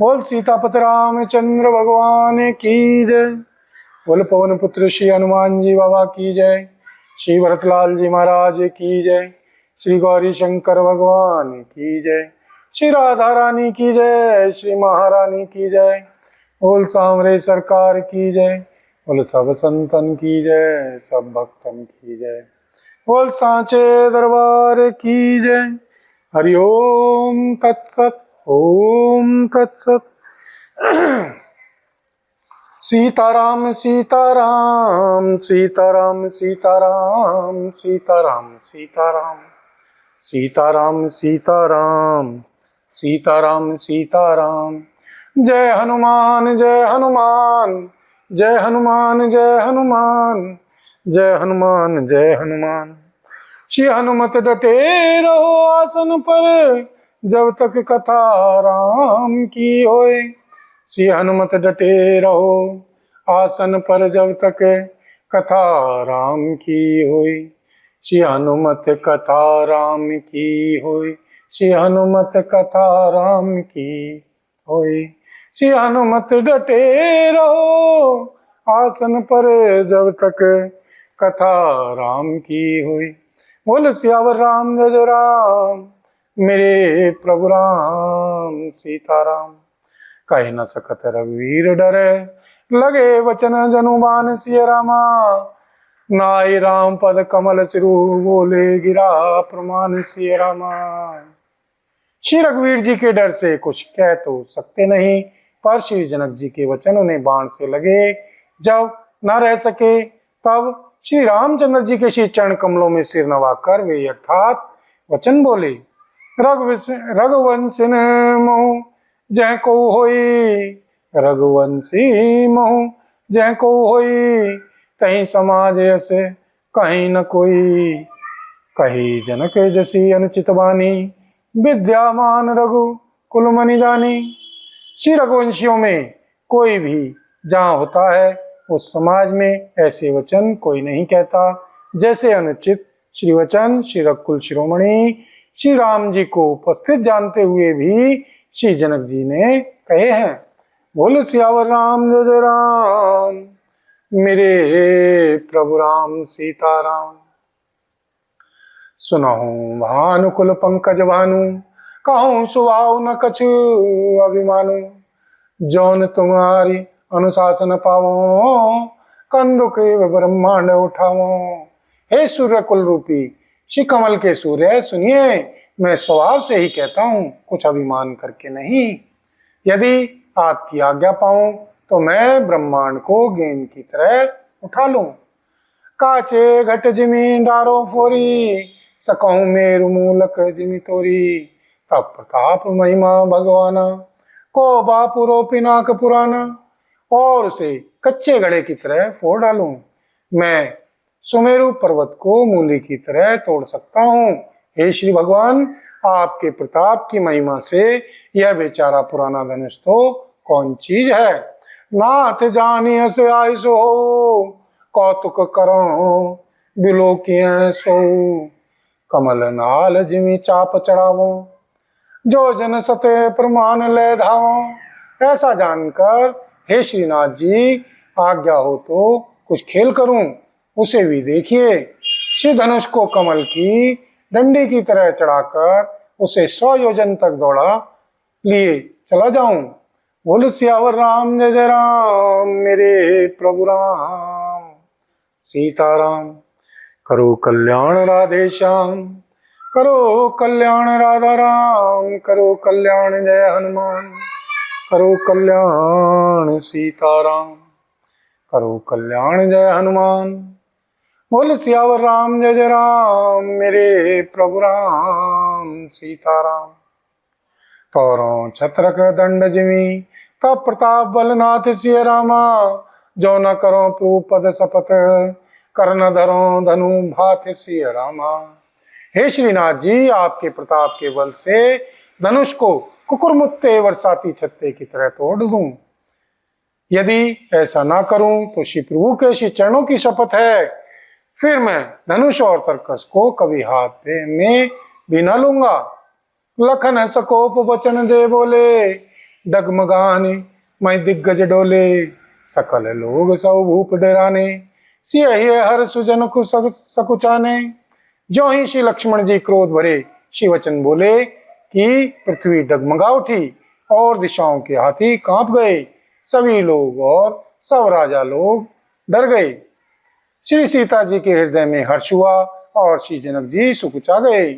बोल सीतापति रामचंद्र भगवान की जय। बोल पवन पुत्र श्री हनुमान जी बाबा की जय। श्री भरतलाल जी महाराज की जय। श्री गौरी शंकर भगवान की जय। श्री राधा रानी की जय। श्री महारानी की जय। बोल सांवरे सरकार की जय। बोल सब संतन की जय, सब भक्तन की जय। बोल सांचे दरबार की जय। हरिओम तत्सत। ओम तत्सत। सीताराम सीताराम सीताराम सीताराम सीताराम सीताराम सीताराम सीताराम सीताराम सीताराम। जय हनुमान जय हनुमान जय हनुमान जय हनुमान जय हनुमान जय हनुमान। श्री हनुमत डटे रहो आसन पर, जब तक कथा राम की होए। श्री हनुमत डटे रहो आसन पर, जब तक कथा राम की होए। श्री हनुमत कथा राम की होए। श्री हनुमत कथा राम की होए। श्री हनुमत डटे रहो आसन पर, जब तक कथा राम की होए। बोल सियावर राम जय राम, मेरे प्रभु राम सीताराम। कह न सकत रघुवीर डरे, लगे वचन जनुबान सिय रामा। नाई राम पद कमल सिरु, बोले गिरा प्रमाण सिय रामा। श्री रघुवीर जी के डर से कुछ कह तो सकते नहीं, पर श्री जनक जी के वचन उन्हें बाण से लगे। जब न रह सके तब श्री रामचंद्र जी के श्री चरण कमलों में सिर नवाकर वे अर्थात वचन बोले। रघुवंश मोह जह को होई, रघुवंशी मोह जह को होई। कहीं समाज ऐसे कहीं न कोई, कहीं जनक जसी अनुचित बानी। विद्यामान रघु कुलमणि जानी। श्री रघुवंशियों में कोई भी जहाँ होता है उस समाज में ऐसे वचन कोई नहीं कहता, जैसे अनुचित श्री वचन श्री रघुकुल शिरोमणि श्री राम जी को उपस्थित जानते हुए भी श्री जनक जी ने कहे हैं। बोल सियावर राम जय जय राम, मेरे प्रभु राम सीताराम। सुनहु भानुकुल पंकज भानु, कहूँ सुभाव न कछु अभिमानु। जौन तुम्हारी अनुशासन पावो, कंदुक ब्रह्मांड उठावो। हे सूर्य कुल रूपी श्री कमल के सूर्य सुनिए, मैं स्वभाव से ही कहता हूँ, कुछ अभिमान करके नहीं। यदि आपकी आज्ञा पाऊं तो मैं ब्रह्मांड को गेंद की तरह उठा लूं। काचे घट जिमी डारो फोरी, सकहूं मेरु मूलक जिमी तोरी। तब प्रताप महिमा भगवाना, को बापुरो पिनाक पुराना। और उसे कच्चे घड़े की तरह फोड़ डालूं। मैं सुमेरु पर्वत को मूली की तरह तोड़ सकता हूँ। हे श्री भगवान, आपके प्रताप की महिमा से यह बेचारा पुराना धनुष तो कौन चीज है। नाथ जानिय से आयसो हो, कौतुक करो बिलोकिय सो। कमल नाल जिमी चाप चढ़ावो, जो जन सते प्रमाण ले धावो। ऐसा जानकर हे श्रीनाथ जी, आज्ञा हो तो कुछ खेल करूं। उसे भी देखिए, श्री धनुष को कमल की डंडी की तरह चढ़ाकर उसे 100 योजन तक दौड़ा लिए चला जाऊं। बोल सियावर राम जय जय राम, मेरे प्रभु राम सीताराम। करो कल्याण राधे श्याम, करो कल्याण राधा राम। करो कल्याण जय हनुमान, करो कल्याण सीताराम। करो कल्याण जय हनुमान। बोल सियावर राम जय जय राम, मेरे प्रभु राम सीताराम। तोरों छत्रक दंड जिमी, तब प्रताप बलनाथ सिय रामा। जो न करो प्रभु पद शपथ, कर्ण धरो धनु भात सिय रामा। हे श्रीनाथ जी, आपके प्रताप के बल से धनुष को कुकुरमुत्ते बरसाती छत्ते की तरह तोड़ दूं। यदि ऐसा ना करूं तो श्री प्रभु के श्री चरणों की शपथ है, फिर मैं धनुष और तरकस को कभी हाथ में भी न लूंगा। लखन सकोप वचन दे बोले, डगमगाने, मैं दिग्गज डोले, सकल लोग सब भूप डराने, सियहि हर सुजन को सकुचाने। जो ही श्री लक्ष्मण जी क्रोध भरे श्री वचन बोले कि पृथ्वी डगमगा उठी और दिशाओं के हाथी कांप गए, सभी लोग और सब राजा लोग डर गए। श्री सीता जी के हृदय में हर्ष हुआ और श्री जनक जी सुकुचा गए।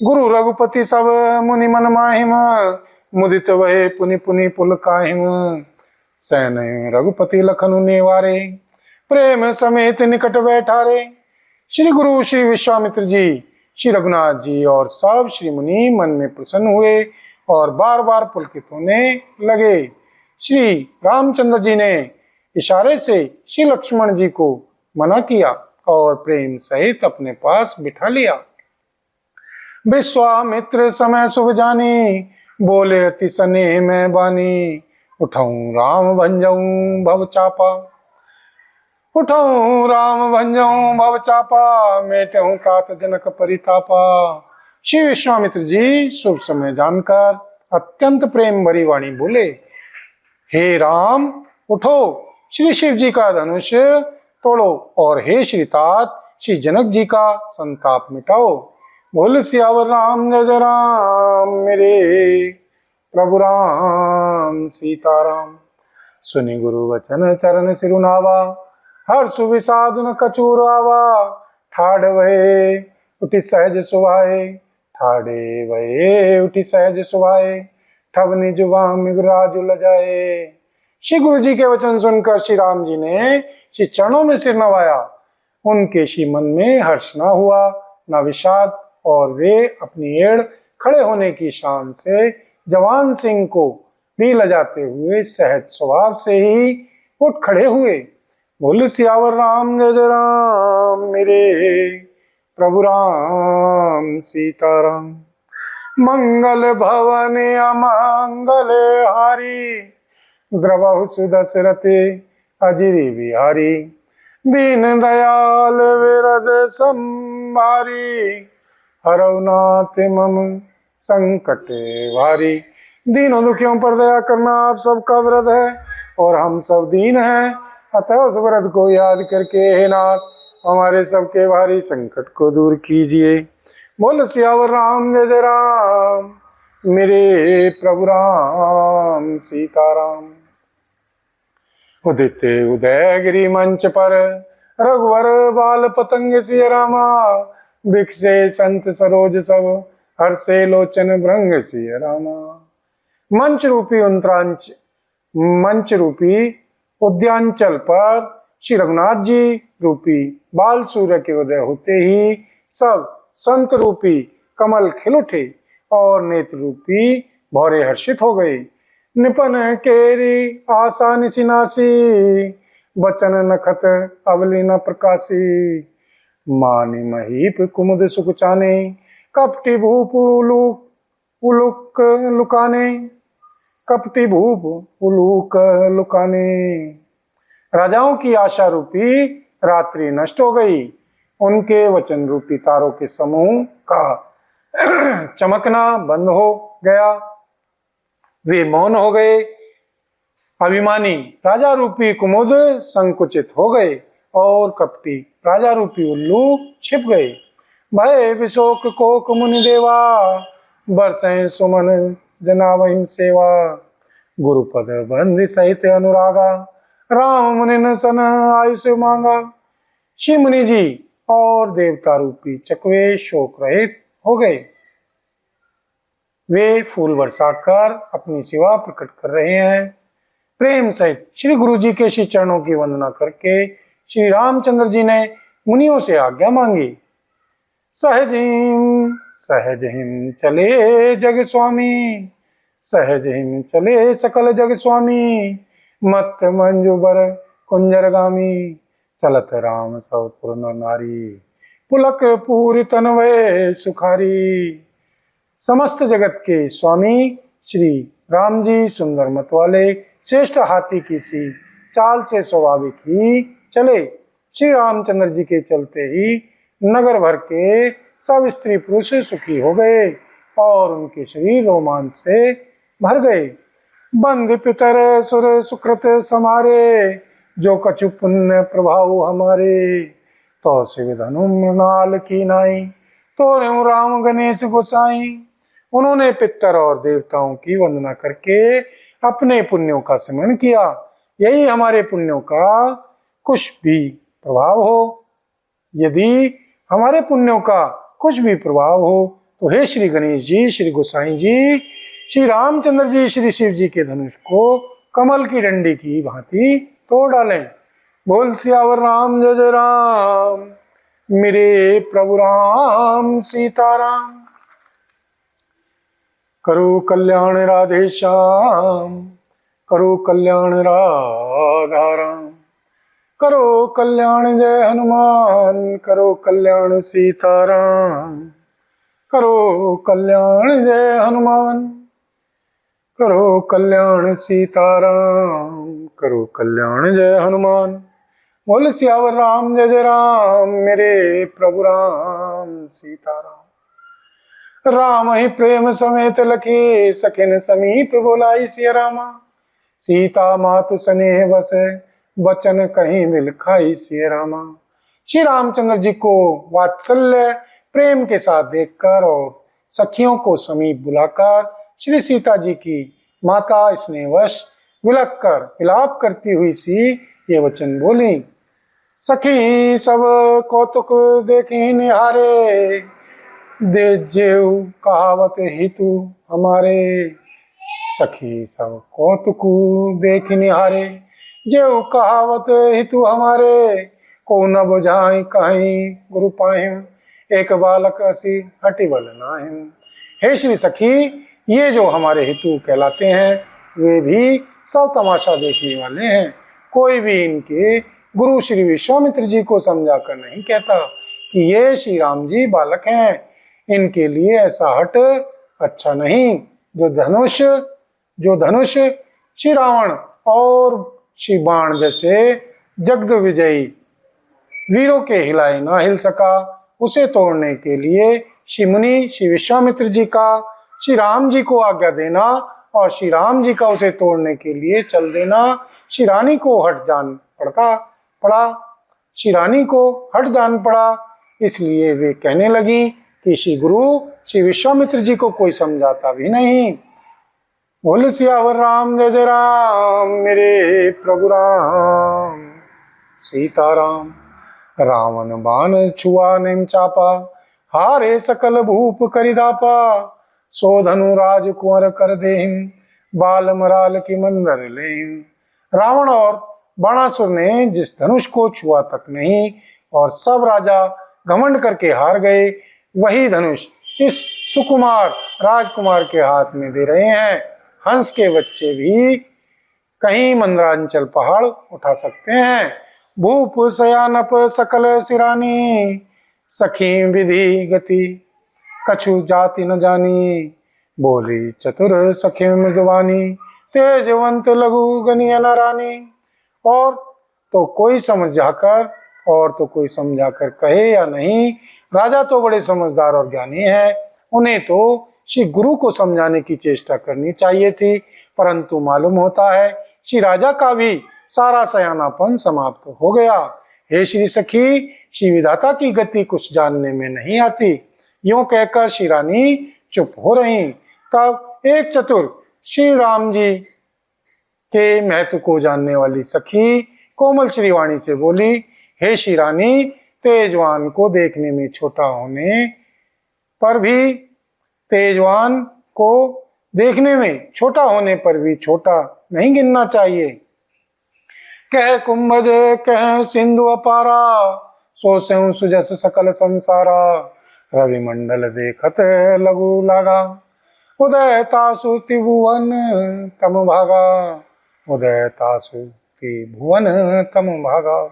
गुरु रघुपति सब मुनि मन माहिम, मुदित वहे पुनि पुनि पुलकाहिम। सैन रघुपति लखन नेवारे, प्रेम समेत निकट बैठारे। श्री गुरु श्री विश्वामित्र जी, श्री रघुनाथ जी और सब श्री मुनि मन में प्रसन्न हुए और बार बार पुलकित होने लगे। श्री रामचंद्र जी ने इशारे से श्री लक्ष्मण जी को मना किया और प्रेम सहित अपने पास बिठा लिया। विश्वामित्र समय शुभ जानी, बोले अति स्नेह में बानी। उठाऊं राम भंजऊं भव चापा, उठाऊं राम भंजऊं भव चापा, मेटऊं तात जनक परितापा। श्री विश्वामित्र जी शुभ समय जानकर अत्यंत प्रेम भरी वाणी बोले, हे राम उठो, श्री शिव जी का धनुष तोड़ो और हे श्री तात श्री जनक जी का संताप मिटाओ। बोल सियावर राम जय राम, मेरे प्रभु राम सीताराम। सुनि गुरु वचन चरण सिरुनावा, हर सुविषाद न कछुर आवा। ठाड़ वहे उठी सहज सुभाए, ठाड़े वहे उठी सहज सुभाए। ठबनी जुबा मिगराज लजाए। श्री गुरु जी के वचन सुनकर श्री राम जी ने श्री चरणों में सिर नवाया। उनके श्री मन में हर्ष न हुआ न विषाद, और वे अपनी एड़ खड़े होने की शान से जवान सिंह को भी लजाते हुए सहज स्वभाव से ही उठ खड़े हुए। बोल सियावर राम जय जय राम, मेरे प्रभु राम सीताराम। मंगल भवन अमंगल हारी, द्रवहु सुदशरथे अजिरि बिहारी। दीन दयाल विरद संभारी, हरौ नाथ मम संकट भारी। दीनों दुखियों पर दया करना आप सबका व्रत है और हम सब दीन हैं, अतः उस व्रत को याद करके हे नाथ हमारे सबके भारी संकट को दूर कीजिए। बोल सियावर राम जय जय राम, मेरे प्रभु राम सीताराम। उदित उदयगिरि मंच पर, रघुवर बाल पतंग सिय रामा। बिकसे संत सरोज सब, हर्षे लोचन भृंग सिय रामा। मंच रूपी उद्यांचल पर श्री रघुनाथ जी रूपी बाल सूर्य के उदय होते ही सब संत रूपी कमल खिल उठे और नेत्र रूपी भौरे हर्षित हो गए। निपन केरी आशा निशिनासी, बचन नखत अवली न प्रकाशी। मानि महीप कुमुद सुकुचाने, कपटी भूप उलूक लुकाने। कपटी भूप उलूक लुकाने। राजाओं की आशा रूपी रात्रि नष्ट हो गई। उनके वचन रूपी तारों के समूह का चमकना बंद हो गया। वे मौन हो गए। अभिमानी राजा रूपी कुमुद संकुचित हो गए और कपटी राजा रूपी उल्लू छिप गए। भय विशोक कोक मुनि देवा, बरसें सुमन जनावहिं सेवा। गुरुपद बंधि सहित अनुरागा, राम मुनि सन आयुष मांगा। श्री मुनि जी और देवता रूपी चकवे शोक रहित हो गए। वे फूल बरसाकर अपनी सेवा प्रकट कर रहे हैं। प्रेम सहित श्री गुरु जी के श्री चरणों की वंदना करके श्री रामचंद्र जी ने मुनियों से आज्ञा मांगी। सहज हिम चले जग स्वामी, सहज हिम चले सकल जग स्वामी। मत मंजुबर कुंजरगामी, चलत राम सब पुर नारी। पुलक पूरी तनवे सुखारी। समस्त जगत के स्वामी श्री राम जी सुंदर मत वाले श्रेष्ठ हाथी की सी चाल से स्वाभाविक ही चले। श्री रामचंद्र जी के चलते ही नगर भर के सब स्त्री पुरुष सुखी हो गए और उनके शरीर रोमांच से भर गए। बंद पितर सुर सुकृत समारे, जो कछु पुण्य प्रभाव हमारे। तो सिविधनु मृणाल की नाई, तो राम गणेश गोसाई। उन्होंने पितर और देवताओं की वंदना करके अपने पुण्यों का स्मरण किया। यही हमारे पुण्यों का कुछ भी प्रभाव हो, यदि हमारे पुण्यों का कुछ भी प्रभाव हो तो हे श्री गणेश जी, श्री गोसाई जी, श्री रामचंद्र जी, श्री शिव जी के धनुष को कमल की डंडी की भांति तोड़ डालें। बोल सियावर राम जय जय राम, मेरे प्रभु राम सीताराम। करो कल्याण राधे श्याम, करो कल्याण राधा राम, करो कल्याण जय हनुमान, करो कल्याण सीताराम, करो कल्याण जय हनुमान, करो कल्याण सीताराम, करो कल्याण जय हनुमान। बोल सियावर राम जय जय राम, मेरे प्रभु राम सीताराम। राम ही प्रेम समेत लखे, सखिन समीप बोलाई सिया रामा। सीता मातु स्नेह बसे, वचन कहीं मिल खाई सिया रामा। श्री रामचंद्र जी को वात्सल्य प्रेम के साथ देखकर और सखियों को समीप बुलाकर श्री सीता जी की माता स्नेहवश विलक कर विलाप करती हुई सी ये वचन बोली। सखी सब कौतुक देखी निहारे, दे जेऊ कहावत हितु हमारे। सखी सब कौतुक देख निहारे, जेऊ कहावत हितु हमारे। को न बुझाई कहीं गुरु पाहिम, एक बालक असी हटि बल नाहिम। हे श्री सखी, ये जो हमारे हितु कहलाते हैं वे भी सब तमाशा देखने वाले हैं। कोई भी इनके गुरु श्री विश्वामित्र जी को समझाकर नहीं कहता कि ये श्री राम जी बालक हैं। इनके लिए ऐसा हट अच्छा नहीं। जो धनुष श्री रावण और श्री बाण जैसे जगद विजयी वीरों के हिलाए ना हिल सका, उसे तोड़ने के लिए श्री मुनि श्री विश्वामित्र जी का श्री राम जी को आज्ञा देना और श्री राम जी का उसे तोड़ने के लिए चल देना श्री रानी को हट जान पड़ा। श्री रानी को हट जान पड़ा, इसलिए वे कहने लगी कि श्री गुरु श्री विश्वामित्र जी को कोई समझाता भी नहीं। बोल सियावर राम जय जय राम, मेरे प्रभु राम सीताराम। रावण बाण छुआ नेम चापा, हारे सकल भूप करिदापा। सो धनु राज कुंवर कर देहिम, बाल मराल की मंदर लेहिम। रावण और बाणासुर ने जिस धनुष को छुआ तक नहीं और सब राजा घमंड करके हार गए, वही धनुष इस सुकुमार राजकुमार के हाथ में दे रहे हैं। हंस के बच्चे भी कहीं मंदरांचल पहाड़ उठा सकते हैं। भूप सयानप सकल सिरानी, सखी विधि गति कछु जाति न जानी। बोली चतुर सखी मृदुवानी, तेजवंत लघु गनिया न रानी। और तो कोई समझाकर और तो कोई समझाकर कहे या नहीं, राजा तो बड़े समझदार और ज्ञानी हैं, उन्हें तो श्री गुरु को समझाने की चेष्टा करनी चाहिए थी, परंतु मालूम होता है श्री राजा का भी सारा सयानापन समाप्त हो गया। हे श्री सखी, श्री विधाता की गति कुछ जानने में नहीं आती। यूं कहकर श्री रानी चुप हो रही। तब एक चतुर श्री राम जी के महत्व को जानने वाली सखी कोमल श्रीवाणी से बोली, हे श्री रानी, तेजवान को देखने में छोटा होने पर भी तेजवान को देखने में छोटा होने पर भी छोटा नहीं गिनना चाहिए। कह कुंभज कह सिंधु अपारा, सो स्यों सुजस सकल संसारा। रवि मंडल देखत लघु लागा, उदय तासु त्रिभुवन तम भागा। उदय तासु त्रिभुवन तम भागा।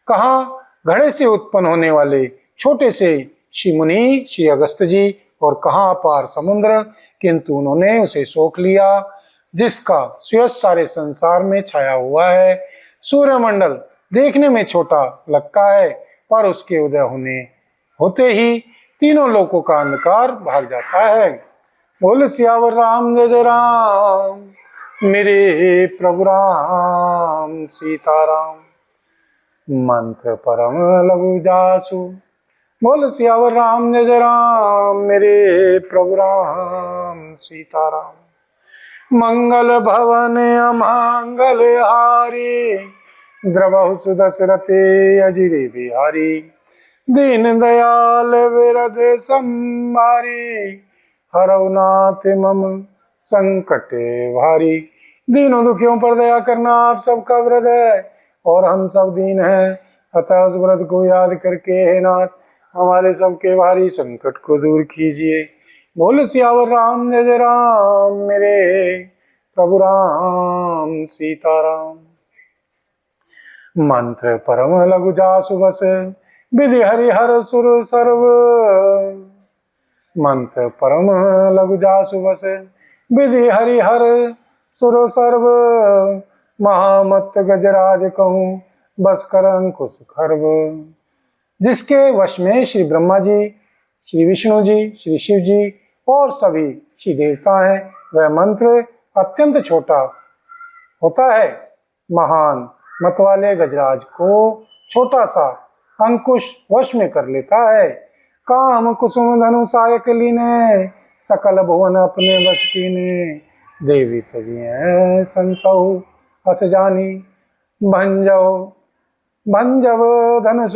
कहाँ घड़े से उत्पन्न होने वाले छोटे से श्री मुनि श्री अगस्त जी और कहाँ अपार समुद्र, किंतु उन्होंने उसे सोख लिया जिसका सुयश सारे संसार में छाया हुआ है। सूर्यमंडल देखने में छोटा लगता है, पर उसके उदय होते ही तीनों लोकों का अंधकार भाग जाता है। बोल सियावर राम जय जय राम, मेरे प्रभु राम सीताराम। मंत्र परम लघु जासु, बोल सियावर राम जय जय राम। मेरे प्रभु राम सीताराम। मंगल भवन अमंगल हारी, द्रवहु सुदशरथे अजिरे बिहारी। दीन दयाल विरद संभारी, हरौ नाथ मम संकट भारी। दीनों दुखियों पर दया करना आप सबका व्रत है, और हम सब दीन हैं, अतः उस व्रत को याद करके हे नाथ हमारे सबके भारी संकट को दूर कीजिए। बोल सियावर राम जय जय राम। मेरे प्रभु राम सीताराम। मंत्र परम लघु जासु बस, विधि हरिहर सुर सर्व। मंत्र परम लघु जासु बस, विधि हरिहर सुर सर्व। महामत गजराज कहूँ, बस कर अंकुश खर्व। जिसके वश में श्री ब्रह्मा जी, श्री विष्णु जी, श्री शिव जी और सभी श्री देवता हैं, वह मंत्र अत्यंत छोटा होता है। महान मत वाले गजराज को छोटा सा अंकुश वश में कर लेता है। काम कुसुम धनु सायक लीने, सकल भुवन अपने बस कीने। देवी तजिए संसहु अस जानी, भंजव धनुष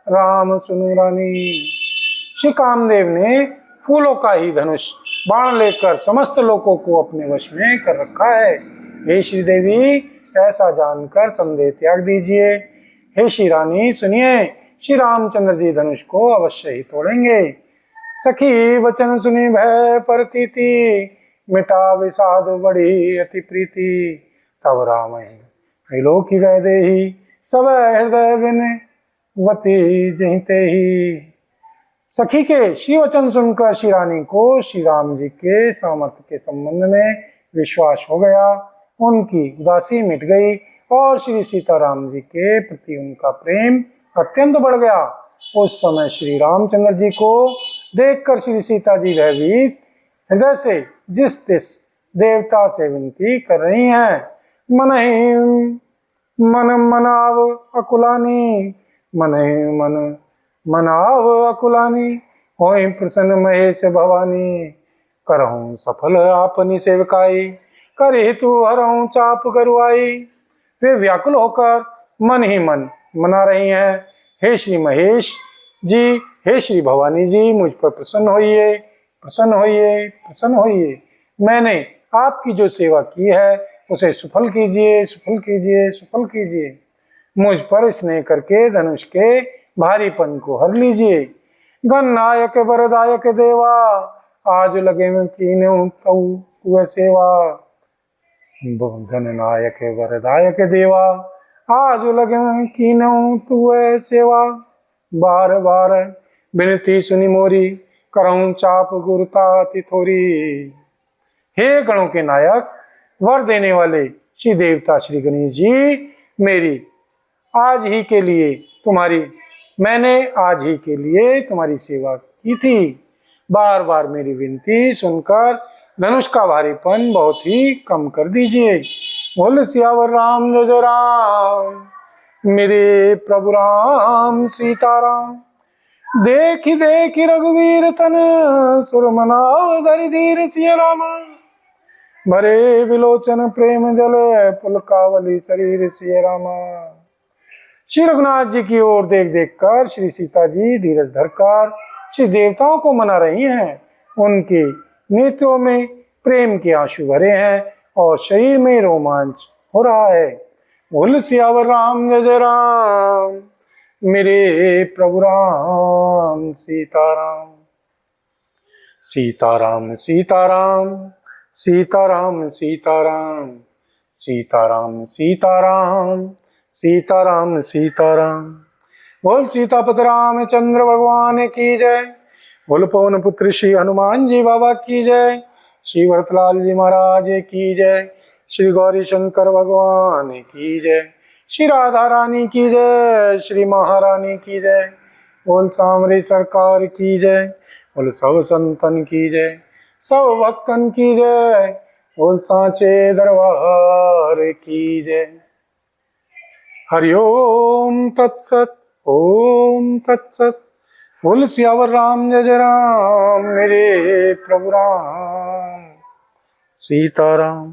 राम सुनु रानी। श्री कामदेव ने फूलों का ही धनुष बाण लेकर समस्त लोगों को अपने वश में कर रखा है। हे श्री देवी, ऐसा जानकर संदेह त्याग दीजिए। हे श्री रानी सुनिए, श्री रामचंद्र जी धनुष को अवश्य ही तोड़ेंगे। सखी वचन सुनी भय परतीति, मिटा विषाद बड़ी अति प्रीति। तब राम ही वैदेही, सब हृदय बिन वती जहिते ही। सखी के श्री वचन सुनकर श्री रानी को श्री राम जी के सामर्थ्य के संबंध में विश्वास हो गया। उनकी उदासी मिट गई और श्री सीताराम जी के प्रति उनका प्रेम अत्यंत बढ़ गया। उस समय श्री रामचंद्र जी को देखकर श्री सीता जी भयभीत हृदय से जिस तिस देवता से विनती कर रही हैं, मन मनाव अकुलानी, मन मनाव अकुलानी। होई प्रसन्न महेश भवानी, करहूं सफल आपनी सेवकाई। कर हेतु हरहूं चाप गरुआई। वे व्याकुल होकर मन ही मन मना रही हैं, हे श्री महेश जी, हे श्री भवानी जी, मुझ पर प्रसन्न होइए, प्रसन्न होइए, प्रसन्न होइए। मैंने आपकी जो सेवा की है उसे सफल कीजिए, सफल कीजिए, सफल कीजिए। मुझ पर स्नेह करके धनुष के भारीपन को हर लीजिए। गण नायक वरदायक देवा, आज लगे में कीन्हूं तऊ सेवा। गण नायक वरदायक देवा, आज लगे में कीन्हूं तू सेवा। बार बार विनती सुनी मोरी, करऊं चाप गुरुता तिथोरी। हे गणों के नायक, वर देने वाले श्री देवता श्री गणेश जी, मैंने आज ही के लिए तुम्हारी सेवा की थी। बार बार मेरी विनती सुनकर धनुष का भारीपन बहुत ही कम कर दीजिए। बोल सियावर राम जय जय राम। मेरे प्रभु राम सीताराम। देखी देखी रघुवीर तन, सुरमनाव धरि धीर सिय रामा। भरे विलोचन प्रेम जल, पुलकावली शरीर सिय रामा। श्री रघुनाथ जी की ओर देख देख कर श्री सीता जी धीरज धरकर श्री देवताओं को मना रही हैं। उनके नेत्रों में प्रेम के आंसू भरे हैं और शरीर में रोमांच हो रहा है। बोल सियावर राम जय जय राम। मेरे प्रभु राम सीताराम। सीताराम सीताराम, सीताराम सीताराम, सीताराम सीताराम, सीताराम सीताराम। बोल सीतापति रामचंद्र भगवान की जय। बोल पवन पुत्र श्री हनुमान जी बाबा की जय। श्री भरतलाल जी महाराज की जय। श्री गौरी शंकर भगवान की जय। श्री राधा रानी की जय। श्री महारानी की जय। बोल सांवरी सरकार की जय। बोल सब संतन की जय, सब भक्तन की जय। बोल सांचे दरबार की जय। हरिओम तत्सत, ओम तत्सत। बोल सियावर राम जय जय राम, मेरे प्रभु राम सीताराम।